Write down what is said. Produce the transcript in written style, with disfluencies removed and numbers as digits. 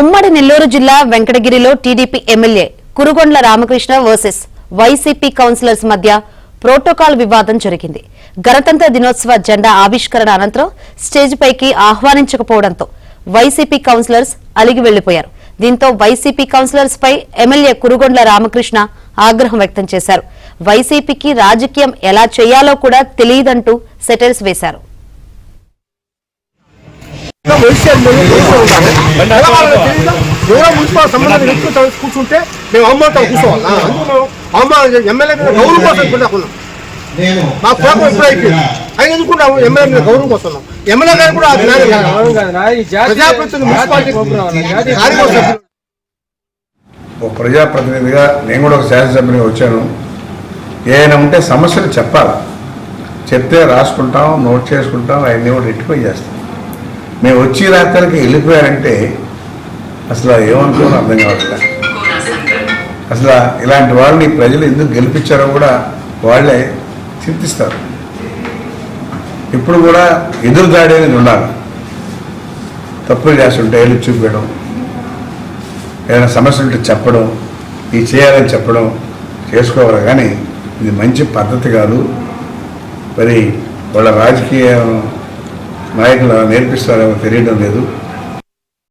ఉమ్మడి నెల్లూరు జిల్లా వెంకటగిరిలో TDP MLA Kurugondla Ramakrishna versus YCP councillors మధ్య ప్రోటోకాల్ వివాదం జరిగింది. గణతంత్ర దినోత్సవ జెండా ఆవిష్కరణ అనంతరం స్టేజ్ పైకి ఆహ్వానించకపోవడంతో వైసీపీ కౌన్సిలర్స్ అలిగి వెళ్లిపోయారు. దీంతో వైసీపీ కౌన్సిలర్స్ పై ఎమ్మెల్యే కురుగొండ్ల రామకృష్ణ ఆగ్రహం వ్యక్తం చేశారు. వైసీపీకి రాజకీయం ఎలా చేయాలో కూడా తెలియదంటూ సెటైర్స్ వేశారు. మున్సిపల్ సంబంధం కూర్చుంటే మేము అవమానం కూర్చోవాలా? ఎమ్మెల్యే గౌరవం కోసం మా కోపం ఎప్పుడు అయిపోయింది. ఆయన ఎందుకుంటాము ఎమ్మెల్యే మీద గౌరవం కోసం. ఎమ్మెల్యే గారు కూడా ఒక ప్రజాప్రతినిధిగా నేను కూడా ఒక శాసనసభ్యునిగా వచ్చాను. ఏమైనా ఉంటే సమస్యలు చెప్పాలి, చెప్తే రాసుకుంటాం, నోట్ చేసుకుంటాం, అవన్నీ కూడా రెక్టిఫై చేస్తాం. మేము వచ్చి రాత్రికి వెళ్ళిపోయారంటే అసలు ఏమనుకోని అర్థం కావట్లేదు. అసలు ఇలాంటి వాళ్ళని ప్రజలు ఎందుకు గెలిపించారో కూడా వాళ్ళే చింతిస్తారు. ఇప్పుడు కూడా ఎదురుదాడి అనేది ఉండాలి. తప్పులు చేస్తుంటే వెళ్ళి చూపించడం, ఏదైనా సమస్య ఉంటే చెప్పడం, ఇది చేయాలని చెప్పడం చేసుకోవాలి. కానీ ఇది మంచి పద్ధతి కాదు. మరి వాళ్ళ రాజకీయ నాయకులు నేర్పిస్తారేమో తెలియడం లేదు.